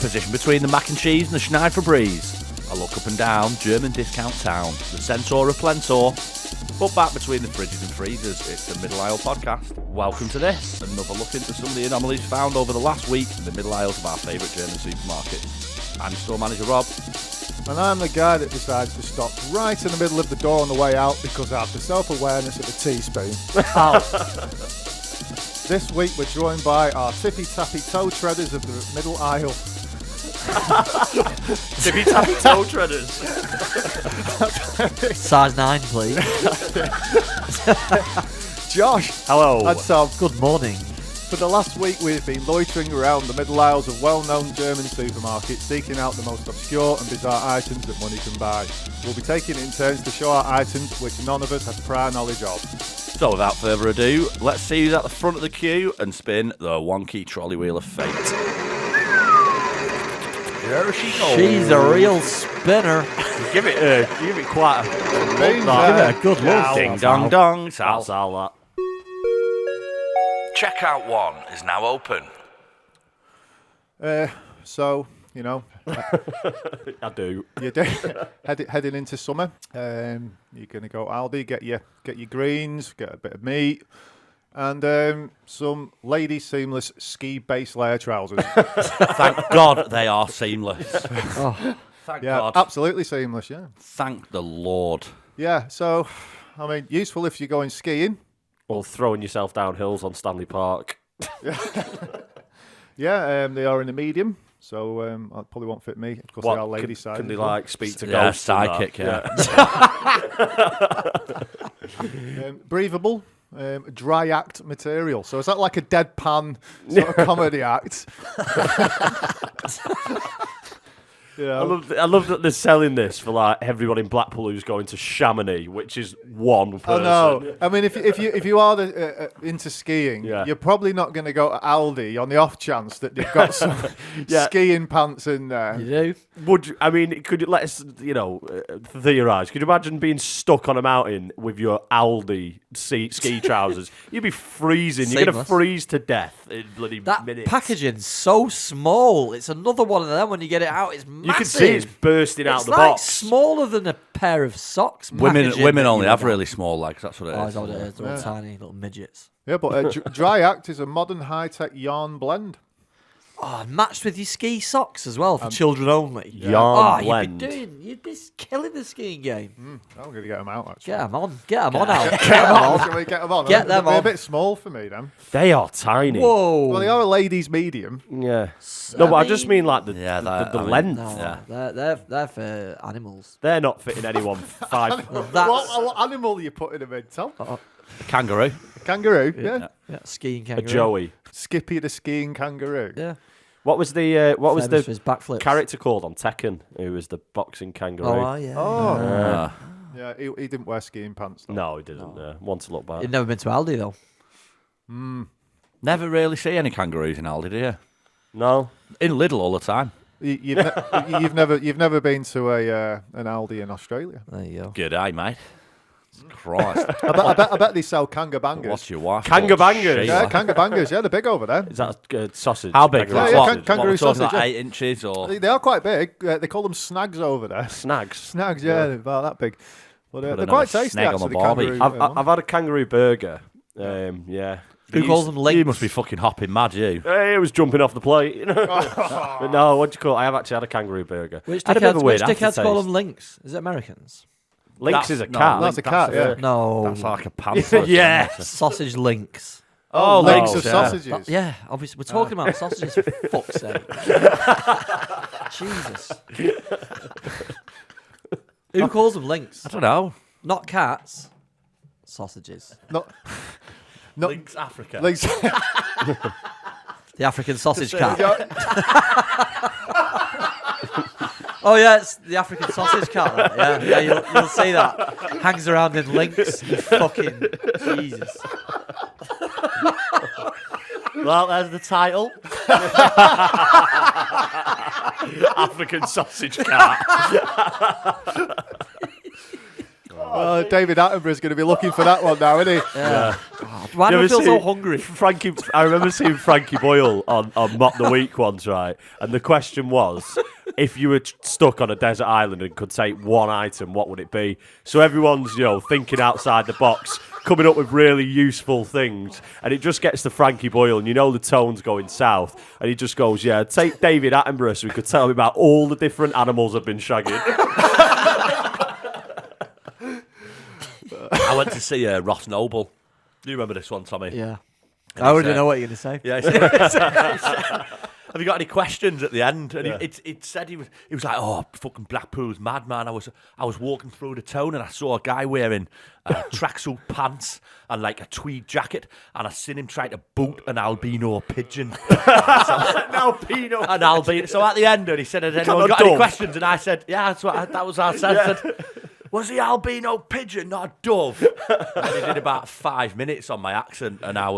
Position between the mac and cheese and the Schneider Breeze. I look up and down German discount town, the Centaur of Plentor. But back between the fridges and freezers, it's the Middle Isle podcast. Welcome to this, another look into some of the anomalies found over the last week in the middle aisles of our favourite German supermarkets. I'm store manager Rob. And I'm the guy that decides to stop right in the middle of the door on the way out because I have the self-awareness of a teaspoon. This week we're joined by our tippy-tappy toe treaders of the middle aisle. Tippy-tappy toe treaders. Size 9, please. Josh. Hello. And Tom. Good morning. For the last week we've been loitering around the middle aisles of well-known German supermarkets seeking out the most obscure and bizarre items that money can buy. We'll be taking it in turns to show our items which none of us has prior knowledge of. So without further ado, let's see who's at the front of the queue and spin the wonky trolley wheel of fate. There she goes. She's a real spinner. Give it quite a look. Give it a good look. Ding dong dong. That's all that. Checkout 1 is now open. So, you know, I do. you're heading into summer. You're going to go Aldi, get your greens, get a bit of meat, and some lady seamless ski base layer trousers. Thank God they are seamless. Thank God. Absolutely seamless. Yeah. Thank the Lord. Yeah. So, I mean, useful if you're going skiing. Or throwing yourself down hills on Stanley Park. Yeah, they are in a medium, so it probably won't fit me. Of course, they are lady sized. Can they like speak to Yeah, ghosts? and sidekick, that? Breathable, dry act material. So is that like a deadpan sort of comedy act? You know? I love that they're selling this for like everyone in Blackpool who's going to Chamonix, which is one person. Oh no! I mean, if you are into skiing, Yeah. you're probably not going to go to Aldi on the off chance that they've got some skiing pants in there. You do? Would you, I mean, could you let us, theorise? Could you imagine being stuck on a mountain with your Aldi ski trousers? You'd be freezing. You're going to Seamless. freeze to death in bloody That minutes. packaging's so small. It's another one of them when you get it out. It's massive. You can see it's bursting out It's the like box. smaller than a pair of socks. Women packaging that only you have would really small legs. That's what it Oh, is. is that what it is? They're all tiny little midgets. Yeah, but dry act is a modern high-tech yarn blend. Oh, matched with your ski socks as well for children only. Yarn oh, blend. You'd be killing the skiing game. I'm going to get them out, actually. Get them on. Get them on out. Get them on. Shall we get them on? Get them They're on. a bit small for me, then. They are tiny. Whoa. Well, they are a ladies' medium. Yeah. No, but I just mean like the length. No, they're for animals. They're not fitting anyone five. What animal are you putting them in, Tom? Kangaroo. Kangaroo, yeah. Yeah, skiing A kangaroo. Joey. Skippy the skiing kangaroo. Yeah. What was the Famous for his backflips. character called on Tekken? Who was the boxing kangaroo? Oh, yeah. Oh, yeah. He didn't wear skiing pants, though. No, he didn't. Want to look back. You've never been to Aldi, though. Never really see any kangaroos in Aldi, do you? No. In Lidl all the time. You've never been to an Aldi in Australia. There you go. Good eye, mate. Christ. I bet they sell kangabangers. What's your wife? Kangabangers? Yeah, kangabangers. Yeah, they're big over there. Is that a sausage? How big? Kangaroo Yeah, sausage? kangaroo What, we're talking sausage, like yeah. 8 inches or... They are quite big. They call them snags over there. Snags. Snags, yeah, they're about that big. But they're another quite tasty, snag on the actually. barbie. Kangaroo, I've had a kangaroo burger. Yeah. Who calls them links? You must be fucking hopping mad, you. Hey, it was jumping off the plate. But no, what do you call it? I have actually had a kangaroo burger. Which Had a bit of a weird dickheads call aftertaste. them links? Is it Americans? Lynx That's- is a no, cat. That's a cat, yeah. No. That's like a panther. Yeah. Sausage links. Oh, links no, of yeah. sausages. Yeah, obviously. We're talking about sausages, for fuck's sake. Jesus. Who calls them links? I don't know. Not cats. Sausages. Not Links Africa. links. The African sausage cat. Oh, yeah, it's the African sausage cat. Right? Yeah, you'll see that. Hangs around in links. You fucking Jesus. Well, there's the title. African sausage cat. David Attenborough's going to be looking for that one now, isn't he? Yeah. Oh, Why do I You feel ever so see hungry? Frankie, I remember seeing Frankie Boyle on Mock the Week once, right? And the question was, if you were stuck on a desert island and could take one item, what would it be? So everyone's, thinking outside the box, coming up with really useful things, and it just gets to Frankie Boyle, and the tone's going south, and he just goes, "Yeah, take David Attenborough so he could tell me about all the different animals I've been shagging." I went to see Ross Noble. Do you remember this one, Tommy? Yeah. And I he already said- know what you're going to say. Yeah. He said, have you got any questions at the end? And it said he was like, "Oh, fucking Blackpool's mad, man. I was walking through the town and I saw a guy wearing tracksuit pants and like a tweed jacket, and I seen him trying to boot an albino pigeon." An albino. An albino. So at the end, and he said, "Has anyone got any questions?" And I said, "Yeah, that was our sense." I said, "Was the albino pigeon not a dove?" And he did about 5 minutes on my accent, and now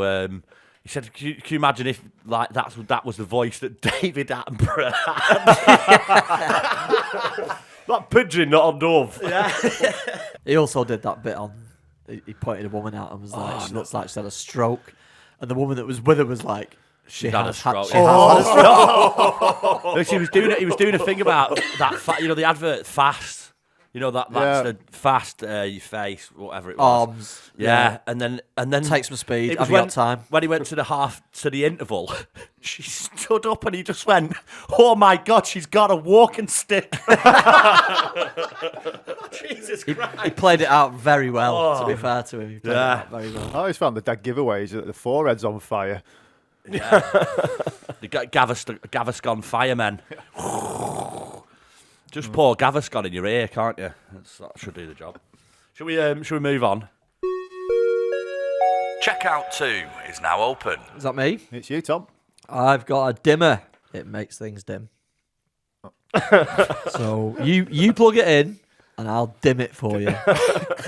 he said, can you imagine if like that was the voice that David Attenborough had?" That pigeon, not a dove. Yeah. He also did that bit on. He pointed a woman out and was like, "She looks like she had a stroke," and the woman that was with her was like, "She had a has stroke. She has had a stroke." He was doing a thing about that. The advert fast. That's the fast your face, whatever it was. Arms. Yeah, and then Take some speed. It Have was you got time? when he went to the interval, she stood up and he just went, "Oh my God, she's got a walking stick." Jesus Christ. He played it out very well, to be fair to him. He played it out very well. I always found the dead giveaways that the forehead's on fire. Yeah. The Gaviscon firemen. Just pour Gaviscon in your ear, can't you? That should do the job. Should we move on? Checkout 2 is now open. Is that me? It's you, Tom. I've got a dimmer. It makes things dim. So you plug it in, and I'll dim it for you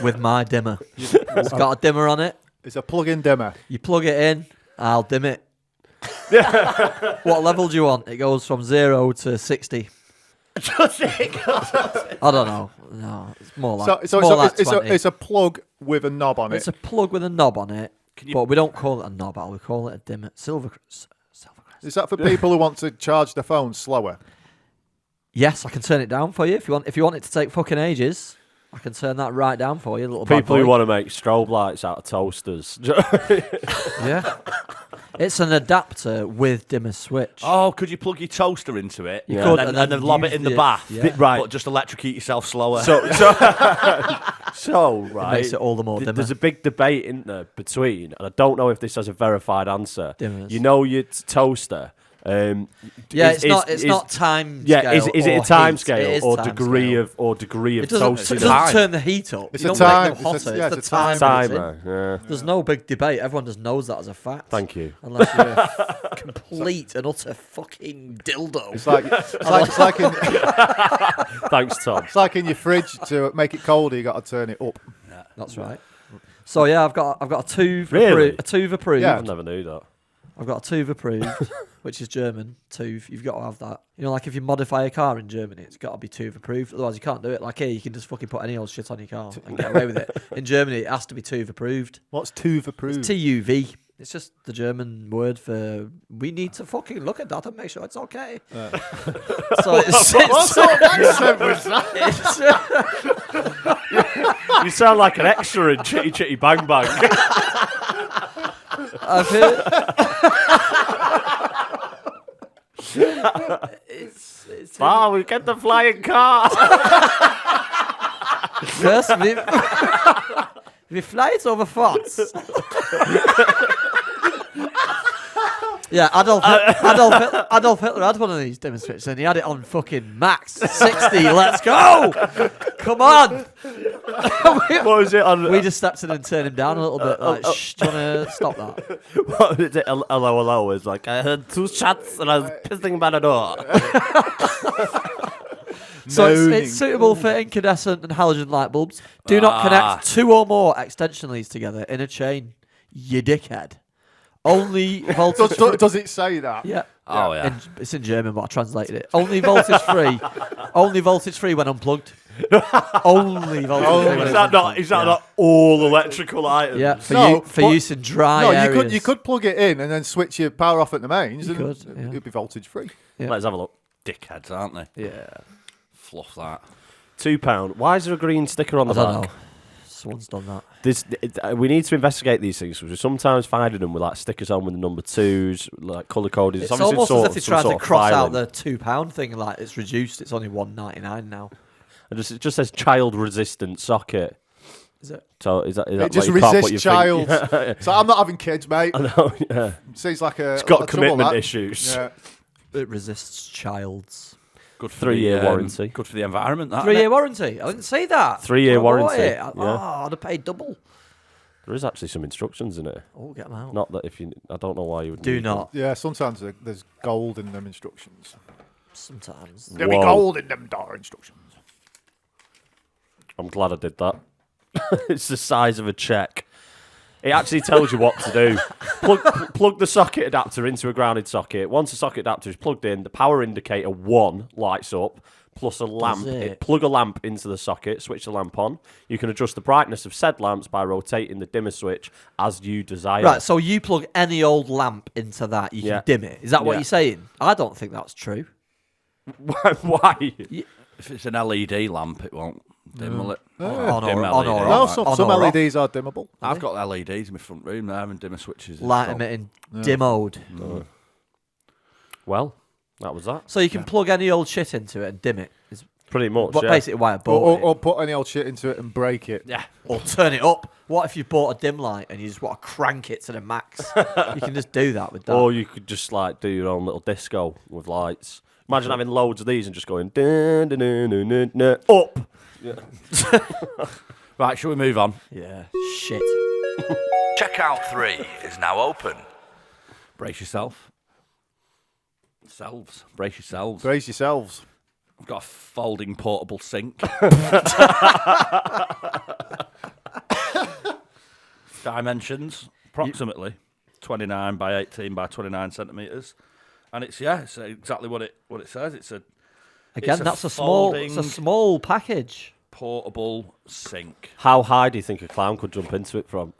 with my dimmer. It's got a dimmer on it. It's a plug-in dimmer. You plug it in, I'll dim it. What level do you want? It goes from 0 to 60. Does it? I don't know. No, it's more like So it's more like 20. it's a plug with a knob on it. It's a plug with a knob on it, but we don't call it a knob. We call it a dimmer. Silver crest. Is that for people who want to charge their phone slower? Yes, I can turn it down for you if you want. If you want it to take fucking ages, I can turn that right down for you, little bad People who boy. want to make strobe lights out of toasters. Yeah, it's an adapter with dimmer switch. Oh, could you plug your toaster into it? You and, could, then lob it use in the bath? Yeah. Right. But just electrocute yourself slower. So right. It makes it all the more dimmer. There's a big debate in there between, and I don't know if this has a verified answer. Dimmers. Your toaster. Yeah, is- it's is- not time. Yeah, scale is it or a time heat. It scale is or time degree scale. of degree of It doesn't, toaster? it doesn't turn the heat up. It's You a don't make time. no hotter. It's It's a the time. it's in. Timer. Yeah. There's no big debate. Everyone just knows that as a fact. Thank you. Unless you're a complete and utter fucking dildo. It's like in Thanks, Tom. it's like in your fridge to make it colder. You got to turn it up. That's right. So yeah, I've got a TÜV Really? a TÜV approved. Yeah. I never knew that. I've got a TÜV approved, which is German. TÜV, you've got to have that. Like if you modify a car in Germany, it's got to be TÜV approved. Otherwise, you can't do it. Like here, you can just fucking put any old shit on your car and get away with it. In Germany, it has to be TÜV approved. What's TÜV approved? It's TUV. It's just the German word for we need to fucking look at that and make sure it's okay. So it's You sound like an extra in Chitty Chitty Bang Bang. I've heard. It's Ah, we get the flying car. first we fly it over forts. Yeah, Adolf Hitler had one of these demonstrations and he had it on fucking max 60. Let's go! Come on! What was it on? We just stepped in and turned him down a little bit. Like, shh, do you want to stop that? What was it? Hello. It's like I heard 2 shots and I was pissing by the door. So it's suitable for incandescent and halogen light bulbs. Do not connect 2 or more extension leads together in a chain. You dickhead. Only voltage. Does it say that? Yeah. Oh, yeah. It's in German, but I translated it. Only voltage free. Only voltage free when unplugged. Only voltage Only. regulated. Is that not all electrical items? Yeah, for No, but- use in dry No, areas. you could plug it in and then switch your power off at the mains. You and could, yeah. It'd be voltage free. Yeah. Let's have a look. Dickheads, aren't they? Yeah. Fluff that. £2. Why is there a green sticker on I the don't back? know. Someone's done that. We need to investigate these things because we're sometimes finding them with like stickers on with the number 2s, like colour coded. It's obviously almost as if they some tried to sort of cross out filing. the £2 thing. Like it's reduced. It's only $1.99 now. And it just says child resistant socket. Is it? So is that It why just you can't put resists your child. finger- So I'm not having kids, mate. I know, yeah. Seems like a It's got lot of trouble, commitment that. issues. Yeah. It resists childs. Good for 3-year the, warranty. Good for the environment. That, 3-year warranty. I didn't say that. 3-year When I bought warranty, it, yeah. Oh, I'd have paid double. There is actually some instructions in it. Oh, get them out. Not that if you, I don't know why you would. Do need them. not. Yeah, sometimes there's gold in them instructions. Sometimes. There'll be Whoa. gold in them door instructions. I'm glad I did that. It's the size of a check. It actually tells you what to do. Plug the socket adapter into a grounded socket. Once the socket adapter is plugged in, the power indicator 1 lights up, plus a lamp. it? Plug a lamp into the socket, switch the lamp on. You can adjust the brightness of said lamps by rotating the dimmer switch as you desire. Right, so you plug any old lamp into that, you Yeah. can dim it. Is that what Yeah. you're saying? I don't think that's true. Why? If it's an LED lamp, it won't dim, will it? On Dim or LED. on or No, off. some On some or off. LEDs are dimmable. I've got LEDs in my front room there and dimmer switches. and Light stuff. emitting dim mode. Well, that was that. So you can plug any old shit into it and dim it. Is Pretty much. what Yeah. basically why I Or, bought or put any old shit into it and break it. Yeah. Or turn it up. What if you bought a dim light and you just want to crank it to the max? You can just do that with that. Or you could just like do your own little disco with lights. Imagine having loads of these and just going dun, dun, dun, dun, dun, dun, up. Right, shall we move on? Yeah. Shit. Checkout 3 is now open. Brace yourself. Brace yourselves. Brace yourselves. I've got a folding portable sink. Dimensions, approximately 29 by 18 by 29 centimetres. And it's exactly what it says. It's a Again, a that's a small package. portable sink. How high do you think a clown could jump into it from?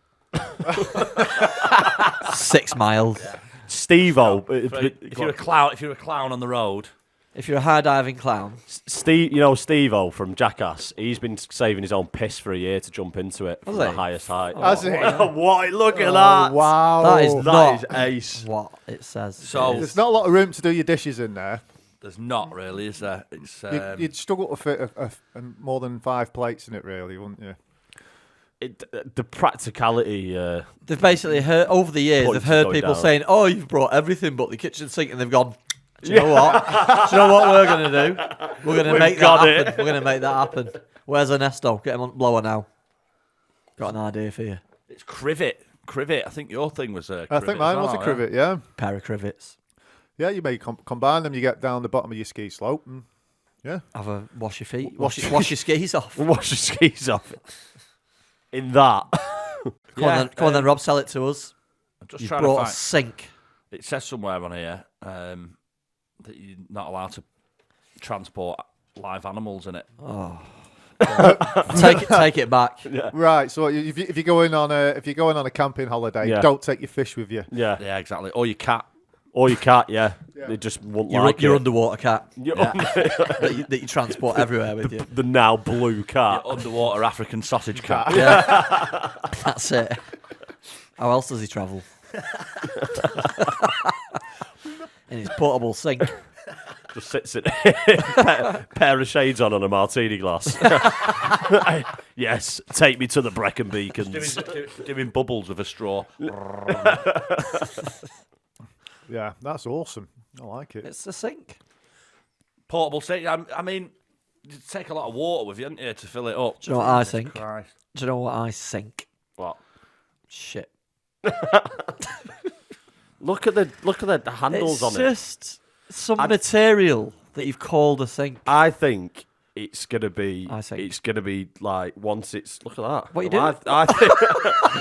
6 miles. Steve-O. If you're a clown on the road, If you're a high diving clown, Steve-O from Jackass, he's been saving his own piss for a year to jump into it from Has the he? highest height. Has he? What? Look at Oh, that. wow. that is That not is ace. what it says. So- it is. There's not a lot of room to do your dishes in there. there's not really, is there? It's You'd struggle to fit more than 5 plates in it, really, wouldn't you? The practicality. They've basically heard over the years. Points They've heard going people down. saying, "Oh, you've brought everything but the kitchen sink," and they've gone. Do you know what? Do you know what we're gonna do? We're gonna We've make that got happen. it. We're gonna make that happen. Where's Ernesto? Get him on blower now. Got an idea for you. It's crivet. I think your thing was a crivet. I think mine was a crivet, yeah. Pair of crivets. Yeah, you may combine them, you get down the bottom of your ski slope, and yeah. Have a wash your feet. Wash your skis off. Wash your skis off. In that. Come on then, Rob. Sell it to us. I'm just You've trying to brought a find. sink. It says somewhere on here that you're not allowed to transport live animals in it. Take it back. Right, so if you're going on a camping holiday, Yeah. don't take your fish with you. Yeah. Yeah, exactly. Or your cat. Or your cat, yeah. They just won't like Your it. underwater cat Your that you transport everywhere with you. the now blue cat. Your underwater African sausage cat. Yeah, that's it. How else does he travel? In his portable sink. Just sits in pair of shades on a martini glass. Yes, take me to the Brecon Beacons. Doing bubbles with a straw. Yeah, that's awesome. I like it. It's a sink. Portable sink. I mean, you take a lot of water with you, haven't you, to fill it up. Do you know what I think? Christ. Do you know what I think? What? Shit. Look at the handles It's on it. just some material that you've called a sink. I think it's gonna be. I think. It's gonna be like once it's. Look at that. What you doing? I think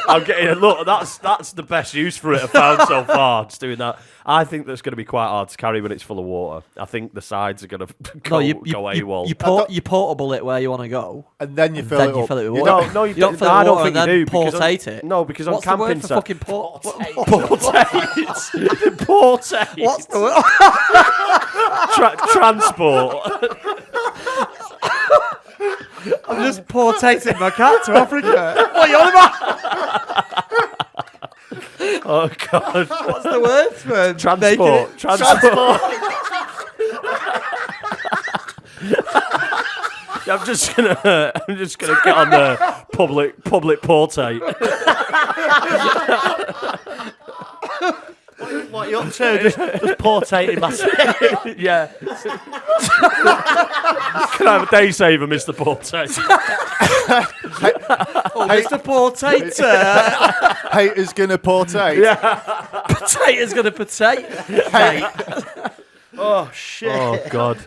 I'm getting a look. That's the best use for it I've found so far. Just doing that. I think that's gonna be quite hard to carry when it's full of water. I think the sides are gonna go AWOL. You portable it where you want to go, And then you fill then it you up. fill it with You water. don't- No, you don't don't. fill it I with don't water think and you then do. because on- portate it. No, because What's on the word camping for sites. fucking portate? Portate. What's the word? Transport. I'm just portating my cat to Africa. What are you on about? Oh God. What's the word for Transport. Transport. I'm just gonna get on the public portate. What are you up to? Just portating myself. Yeah. Can I have a day saver, Mr. Portate? Mr. Portator. Haters gonna portate. Potato's gonna potate. Mate. Oh shit! Oh God.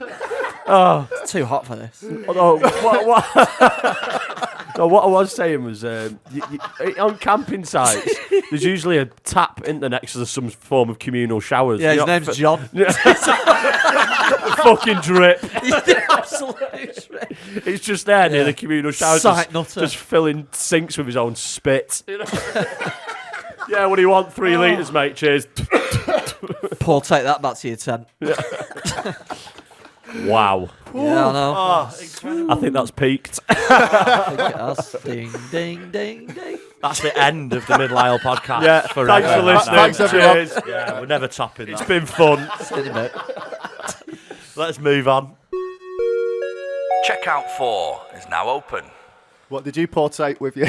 It's too hot for this. Although, what I was saying was, on camping sites, there's usually a tap in the next to some form of communal showers. Yeah, You his know, name's John. fucking drip. Absolutely. It's just there near the communal showers, Sight nutter. just filling sinks with his own spit. Yeah, what do you want? 3 litres, mate. Cheers. Portate that back to your tent. Wow. Yeah, I know. I think that's peaked. I think it has. Ding, ding, ding, ding. That's the end of the Middle Isle podcast. Yeah, thanks for listening. Thanks, everyone. Cheers. Yeah, we're never topping It's that. been fun. In a bit. Let's move on. Checkout 4 is now open. What did you portate with you?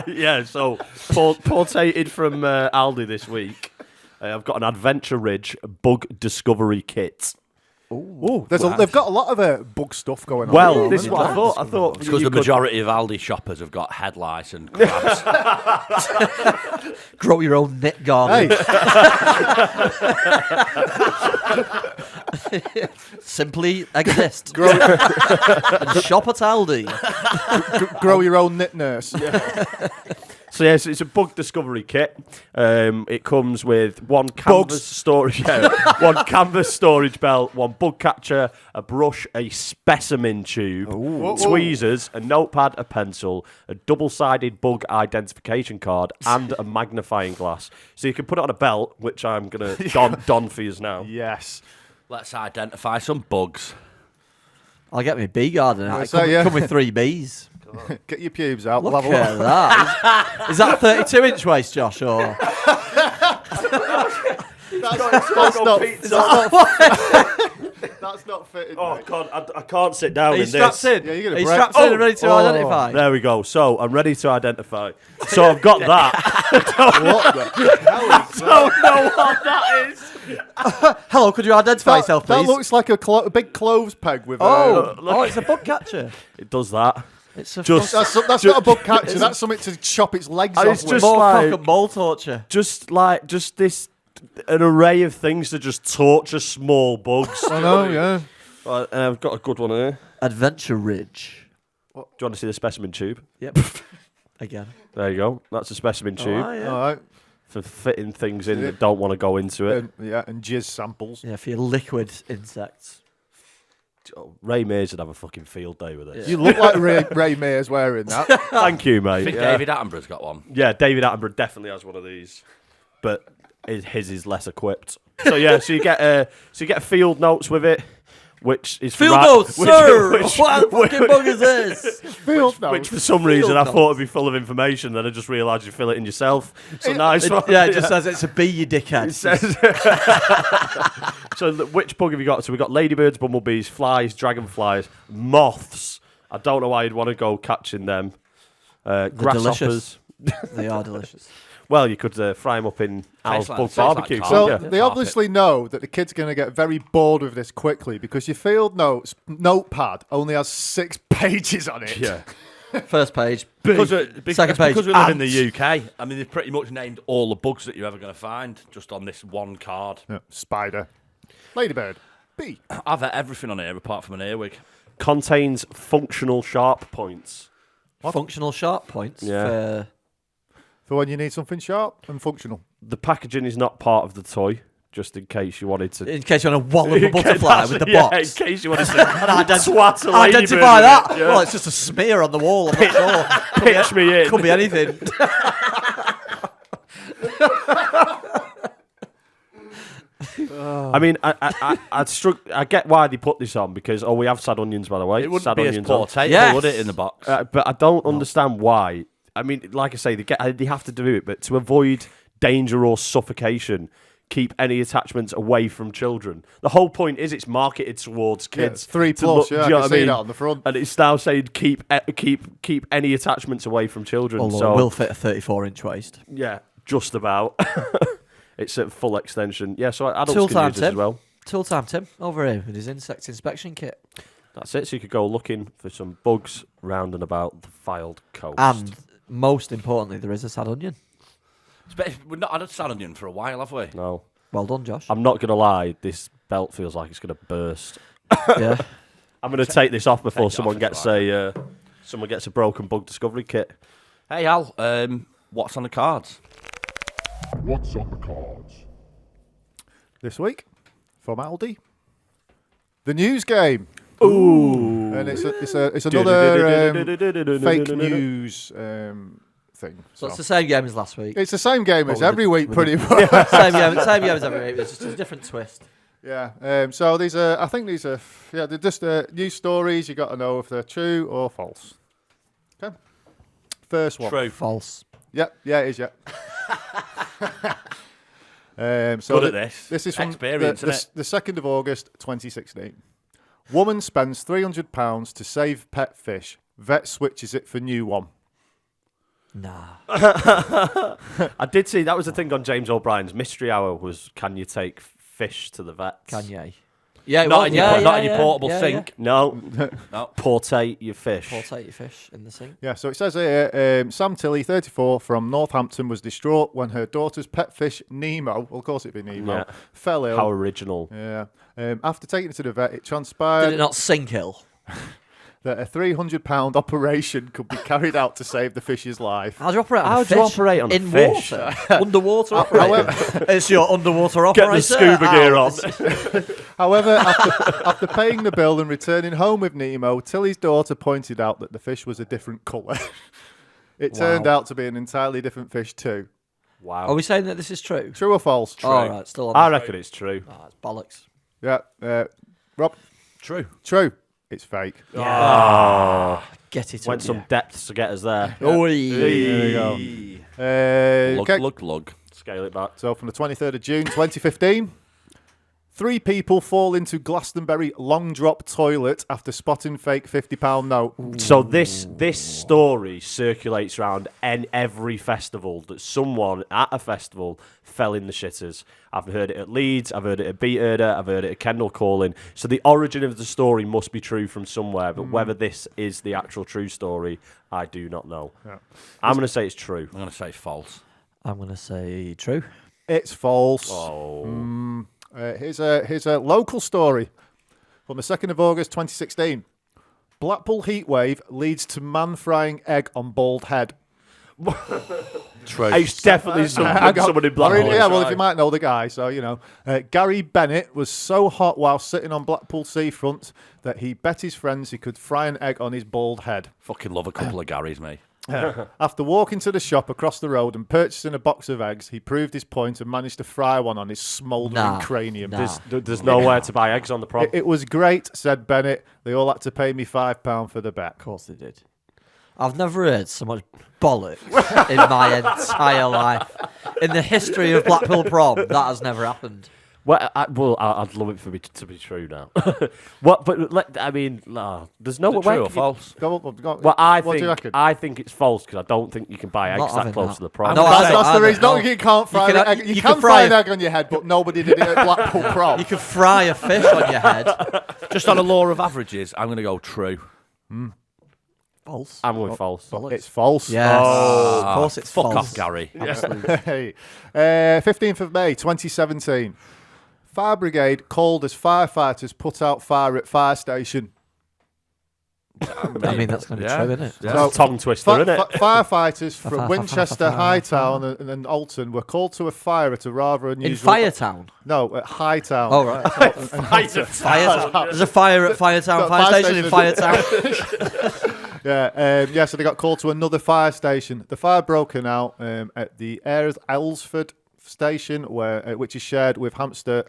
Yeah, so portated from Aldi this week. I've got an Adventure Ridge bug discovery kit. Ooh, they've got a lot of bug stuff going on. Well, this is what I thought. I thought It's because you the could- majority of Aldi shoppers have got head lice and crabs. Grow your own knit garden. Hey, Simply exist. grow, And shop at Aldi. grow your own knit nurse. So yes, it's a bug discovery kit. It comes with one canvas storage, one canvas storage belt, one bug catcher, a brush, a specimen tube, tweezers, a notepad, a pencil, a double-sided bug identification card, and a magnifying glass. So you can put it on a belt, which I'm gonna don for you now. Yes. Let's identify some bugs. I'll get me bee garden out. So, yeah. Come with 3 bees. Get your pubes out. Look We'll have a at look. that. Is that 32-inch waist, Josh? Or That's not fitting. Oh mate. God, I can't sit down are you in this. strapped in? Yeah, you're Are gonna you break- strapped in and ready to identify? There we go. So I'm ready to identify. So I've got that. What the hell is that? Don't know what that is. Hello, could you identify yourself, That please? looks like a big cloves peg with oh, it's a bug catcher. It does that. It's a Just- That's not a bug catcher. That's something to chop its legs off It's with. just more like- cock and ball torture. Just this an array of things to just torture small bugs. I know, yeah. Right, I've got a good one here. Adventure Ridge. Do you want to see the specimen tube? Yep. Again. There you go. That's a specimen tube Oh, yeah. All right. for fitting things in that don't want to go into it. And jizz samples. Yeah, for your liquid insects. Ray Mays would have a fucking field day with this. You look like Ray Mayer's wearing that. Thank you, I mate. think Yeah. David Attenborough's got one. Yeah, David Attenborough definitely has one of these, but his is less equipped. So yeah, so you get a field notes with it, which is Field right- notes, which- sir! which- What fucking bug is this? Field Which notes. for some reason I notes. thought would be full of information, then I just realised you fill it in yourself. It's a nice one. Yeah, it just says it's a bee, you dickhead. It says- So which bug have you got? So we've got ladybirds, bumblebees, flies, dragonflies, moths. I don't know why you'd want to go catching them. Grasshoppers. delicious. They are delicious. Well, you could fry them up in Al's like- bug tastes like barbecue. carpet. So couldn't you? they obviously know that the kid's going to get very bored with this quickly because your field notes notepad only has 6 pages on it. Yeah. First page. Because Second that's page. because we live in ants. the UK. I mean, they've pretty much named all the bugs that you're ever going to find just on this one card. Yeah. Spider, ladybird, B. I've had everything on here apart from an earwig. Contains functional sharp points. Functional sharp points. Yeah. For when you need something sharp and functional. The packaging is not part of the toy, just in case you wanted to. In case you want to wallop a butterfly with the box. In case you wanted to Ident- swat a ladybird Identify with that. it, yeah. Well, it's just a smear on the wall. I'm not sure. Pitch me in. Could be anything. I mean, I get why they put this on because we have sad onions, by the way. It wouldn't sad be as onions poor on. taste, Yes. would it, in the box? But I don't understand why. I mean, like I say, they have to do it, but to avoid danger or suffocation, keep any attachments away from children. The whole point is it's marketed towards kids. Yeah, 3 to plus, look- yeah, do you know I what can see mean? that on the front. And it's now saying keep any attachments away from children. Although so it will fit a 34-inch waist. yeah, just about. It's at full extension. Yeah, so adults Tool can time, use this as Tim. well. Tool time, Tim. Over here with his insect inspection kit. That's it. So you could go looking for some bugs round and about the filed coast. And most importantly, there is a sad onion. We've not had a sad onion for a while, have we? No, Well done, Josh. I'm not gonna lie. This belt feels like it's gonna burst. Yeah. I'm gonna take this off before Take it someone off, gets it's someone gets a broken bug discovery kit. Hey, Al, what's on the cards? What's on the cards? This week, from Aldi, the news game. Ooh, And it's another fake news thing. So it's the same game as last week. It's the same game as with every the- week, with pretty much. Same game as every week. It's just a different twist. Yeah. So these are, I think these are, they're just news stories. You got to know if they're true or false. Okay. First one. True. False. Yep. Yeah, it is. Yeah. So Good at this. This is from Experience, innit? the 2nd of August, 2016. Woman spends £300 to save pet fish. Vet switches it for new one. Nah. I did see that was the thing on James O'Brien's Mystery Hour was can you take fish to the vets? Kanye. Yeah, Not in your portable yeah, sink. No, No. portate your fish. Portate your fish in the sink. Yeah, so it says here, Sam Tilley, 34, from Northampton, was distraught when her daughter's pet fish, Nemo, well, of course it'd be Nemo, Yeah. fell ill. How original. Yeah. After taking it to the vet, it Did transpired it not sink ill? that a £300 operation could be carried out to save the fish's life. How do you operate on How a do you fish? operate on a in fish? water? Underwater operator. It's your underwater Get operator. the scuba gear on. However, after paying the bill and returning home with Nemo, Tilly's daughter pointed out that the fish was a different colour. It turned out to be an entirely different fish too. Wow. Are we saying that this is true? True or false? All right, still on. I reckon it's true. Oh, it's bollocks. Yeah. Rob? True. True. It's fake. Oh, Get it. went up, some yeah. depths to get us there. Oh, There you go. Lug, Okay. lug. Scale it back. So from the 23rd of June 2015, 3 people fall into Glastonbury long drop toilet after spotting fake £50 note. So this story circulates around every festival that someone at a festival fell in the shitters. I've heard it at Leeds, I've heard it at Beat Herder, I've heard it at Kendall Calling. So the origin of the story must be true from somewhere, but whether this is the actual true story, I do not know. Yeah. I'm going to say it's true. I'm going to say false. I'm going to say true. It's false. Oh. Here's a local story from the 2nd of August 2016. Blackpool heatwave leads to man frying egg on bald head. True. It's definitely someone in Blackpool. Yeah, well, if you might know the guy, so you know. Gary Bennett was so hot while sitting on Blackpool seafront that he bet his friends he could fry an egg on his bald head. Fucking love a couple of Garys, mate. After walking to the shop across the road and purchasing a box of eggs, he proved his point and managed to fry one on his smouldering cranium. Nah. There's nowhere to buy eggs on the prop. It was great, said Bennett. They all had to pay me £5 for the bet. Of course they did. I've never heard so much bollocks in my entire life. In the history of Blackpool prom, that has never happened. Well, I'd love it for it to be true now. What? But I mean, no, there's no way. True or false? Go. Well, What do you reckon? I think it's false because I don't think you can buy Not eggs that having close that. to the prom. No, That's I the don't reason. know. No, you can't fry You an can- egg. you You can can fry fry an a- egg on your head, but nobody did it at Blackpool prom. You could fry a fish on your head. Just on a law of averages, I'm going to go true. False. I'm going false. Bollocks. It's false. Yes. Of course it's Fuck false. off, Gary. Absolutely. Hey. 15th of May, 2017. Fire brigade called as firefighters put out fire at fire station. I mean, that's going to be true, isn't it? That's a tongue twister, isn't it? Firefighters from Fire, Winchester, Hightown and Alton were called to a fire at a rather unusual... In Firetown? No, at Hightown. Oh, right. Firetown. There's a fire at Firetown fire station in Firetown. So they got called to another fire station. The fire broken out at the Aylesford station, which is shared with Hampshire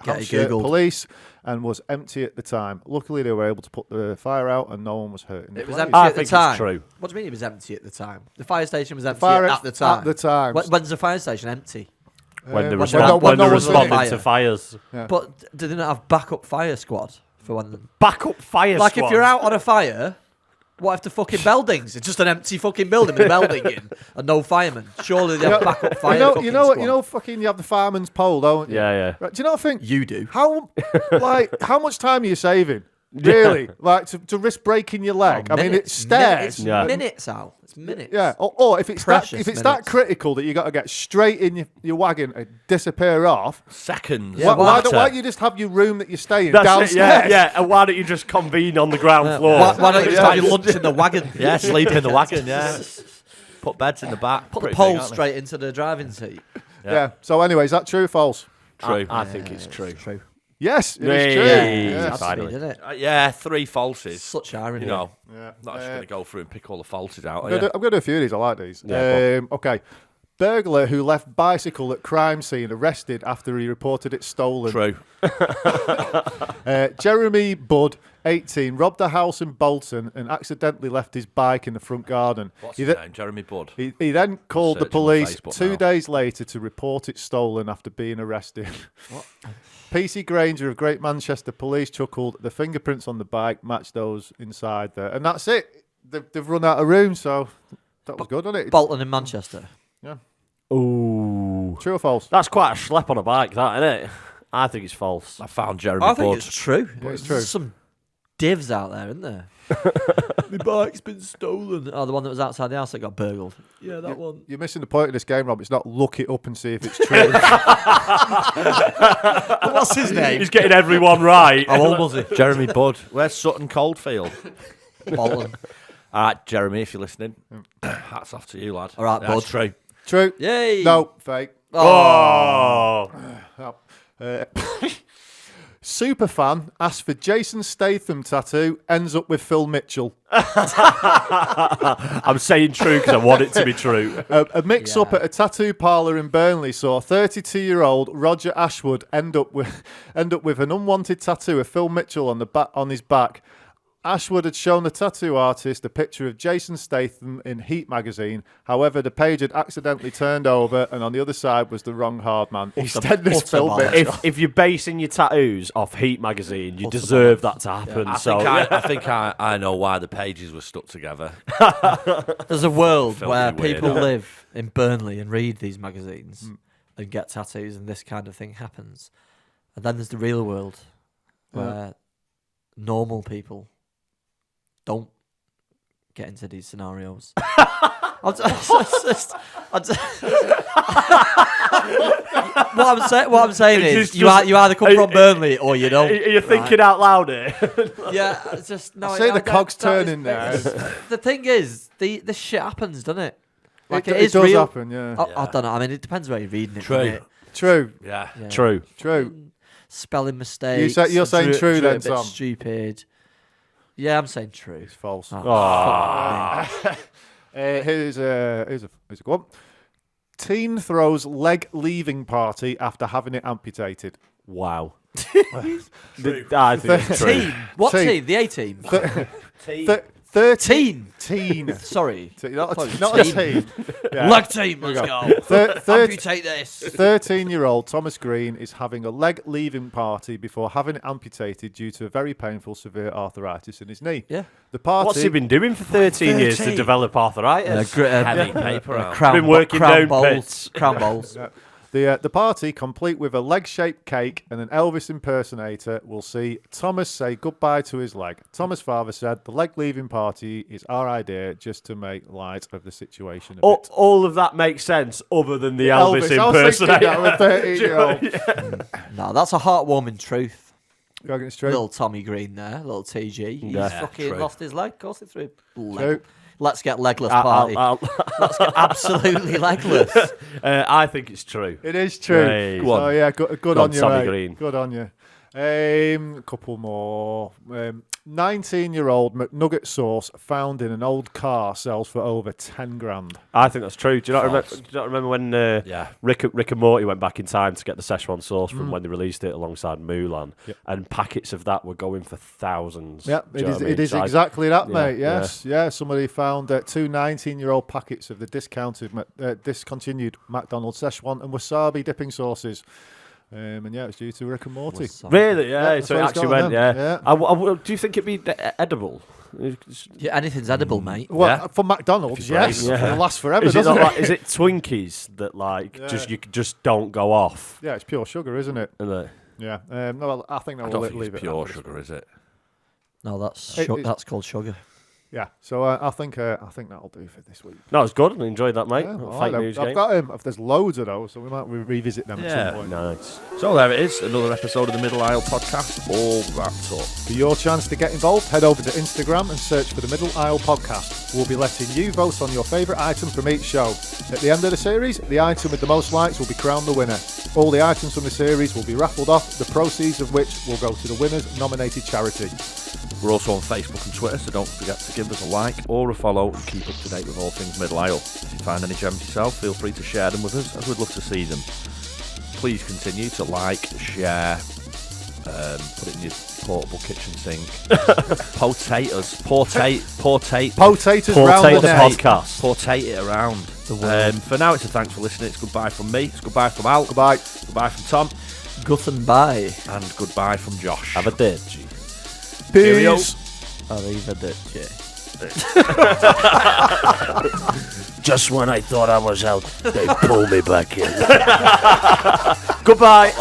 Police, and was empty at the time. Luckily, they were able to put the fire out, and no one was hurt. It was empty at the time. It's true. What do you mean it was empty at the time? The fire station was empty at the time. At the time. When's the fire station empty? When they're when responding to fires. Yeah. But did they not have backup fire squad for when? Backup fire squad. If you're out on a fire. What if the fucking buildings? It's just an empty fucking building with a building in and no firemen. Surely they have backup fire. You know, fucking, you have the fireman's pole, don't you? Yeah. Right, do you know what I think? You do. How much time are you saving? Really? Like to risk breaking your leg? I mean, it's stairs. Minutes, Al. It's minutes. Yeah. Or if it's that critical that you got to get straight in your wagon and disappear off. Seconds. Yeah, why don't you just have your room that you're staying downstairs? Yeah. And why don't you just convene on the ground floor? Why don't you just have your lunch in the wagon? Yeah, sleep in the wagon. Yeah. Put beds in the back. Put the pole straight into the driving seat. Yeah. So, anyway, is that true or false? True. I think it's true. It's true. Yes, it is true. Yes. Finally. Isn't it? Yeah, 3 falses. Such irony. You know, not just going to go through and pick all the falses out. I'm going to do a few of these. I like these. Yeah, okay. Burglar who left bicycle at crime scene arrested after he reported it stolen. True. Jeremy Budd, 18, robbed a house in Bolton and accidentally left his bike in the front garden. What's his name? Jeremy Budd. He then called the police Facebook 2 now. days later to report it stolen after being arrested. What? PC Granger of Great Manchester Police chuckled. The fingerprints on the bike matched those inside there. And that's it. They've run out of room, so that was good, wasn't it? Bolton in Manchester. Yeah. Ooh. True or false? That's quite a schlep on a bike, that, isn't it? I think it's false. I found Jeremy I Budd. think it's true. It's true. There's some divs out there, isn't there? My bike's been stolen. Oh, the one that was outside the house that got burgled. Yeah, that one. You're missing the point of this game, Rob. It's not look it up and see if it's true. What's his name? He's getting everyone right. How old was he? Jeremy Budd. Where's Sutton Coldfield? Bolton. All right, Jeremy, if you're listening, hats off to you, lad. All right, That's Bud. true. True. Yay. No, fake. Oh. Superfan asked for Jason Statham tattoo, ends up with Phil Mitchell. I'm saying true because I want it to be true. A mix-up at a tattoo parlour in Burnley saw 32-year-old Roger Ashwood end up with an unwanted tattoo of Phil Mitchell on his back. Ashwood had shown the tattoo artist a picture of Jason Statham in Heat magazine. However, the page had accidentally turned over, and on the other side was the wrong hard man. EastEnders Phil Mitchell. If you're basing your tattoos off Heat magazine, you deserve that to happen. I think I know why the pages were stuck together. There's a world Filthy where weirdo. people live in Burnley and read these magazines and get tattoos, and this kind of thing happens. And then there's the real world where normal people don't get into these scenarios. What I'm saying is, you either come from Burnley or you don't. Are you thinking out loud here? Yeah, it's just no. I see the cogs turning there. The thing is, this shit happens, doesn't it? Like it is does real. happen, yeah. I don't know. I mean, it depends where you're reading it. True. doesn't it? True. Yeah. True. Spelling mistakes. You're saying true then, a bit Tom? Stupid. Yeah, I'm saying true. It's false. Here's a good one. Teen throws leg leaving party after having it amputated. Wow. I think it's true. Team. What Team. team? The A team. 13. Sorry. Not a team. Yeah. Leg team. Let's go. Amputate this. 13-year-old Thomas Green is having a leg leaving party before having it amputated due to a very painful severe arthritis in his knee. Yeah. The party. What's he been doing for 13 years to develop arthritis? Heavy paper out. Crown, Been working crown down bowls. pits. Crown bowls. The party, complete with a leg-shaped cake and an Elvis impersonator, will see Thomas say goodbye to his leg. Thomas' father said, the leg-leaving party is our idea just to make light of the situation a bit. All of that makes sense other than the Elvis impersonator. I was thinking that with 13-year-old. No, that's a heartwarming truth. You reckon it's true? Little Tommy Green there, little TG. He's fucking true. lost his leg. Of course, it's through leg. True. Let's get legless party. Let's get absolutely legless. I think it's true. It is true. Hey. Go on. So yeah, good Go on on, you, Tommy mate. Green. Good on you. A couple more. 19-year-old McNugget sauce found in an old car sells for over 10 grand. I think that's true. Do you not remember when Yeah. Rick and Morty went back in time to get the Szechuan sauce from when they released it alongside Mulan, and packets of that were going for thousands? Yeah, Do you know what I mean? it is So exactly that, yeah, mate. Yes, yeah. Somebody found two 19-year-old packets of the discontinued McDonald's Szechuan and wasabi dipping sauces. And yeah, it was due to Rick and Morty. Really? Yeah. that's So what it it's actually got went. on Yeah. them. Do you think it'd be edible? Yeah, anything's edible, mate. Well, Yeah. for McDonald's, yes, Yeah. it'll last forever, Is it doesn't not it? like? Is it Twinkies that you just don't go off? Yeah, it's pure sugar, isn't it? Isn't it? Yeah. No, well, I think I that don't will think leave it's it. pure at that. sugar, is it? No, that's It's- that's called sugar. Yeah. So I think that'll do for this week. No, it's good. I enjoyed that, mate. Yeah, all Fake right, news I've game. got there's loads of those, so we might revisit them at Yeah. some point. Nice. So there it is, another episode of the Middle Isle podcast, all wrapped up. For your chance to get involved, head over to Instagram and search for the Middle Isle Podcast. We'll be letting you vote on your favourite item from each show. At the end of the series, the item with the most likes will be crowned the winner. All the items from the series will be raffled off, the proceeds of which will go to the winner's nominated charity. We're also on Facebook and Twitter, so don't forget to give us a like or a follow and keep up to date with all things Middle Isle. If you find any gems yourself, feel free to share them with us, as we'd love to see them. Please continue to like, share, put it in your portable kitchen sink. Potatoes round the the podcast. Portate it around. For now, it's a thanks for listening. It's goodbye from me. It's goodbye from Al. Goodbye. Goodbye from Tom. Guthen bye. And goodbye from Josh. Have a day, G. Cheerio. Peace. Arrivederci. Just when I thought I was out, they pulled me back in. Goodbye.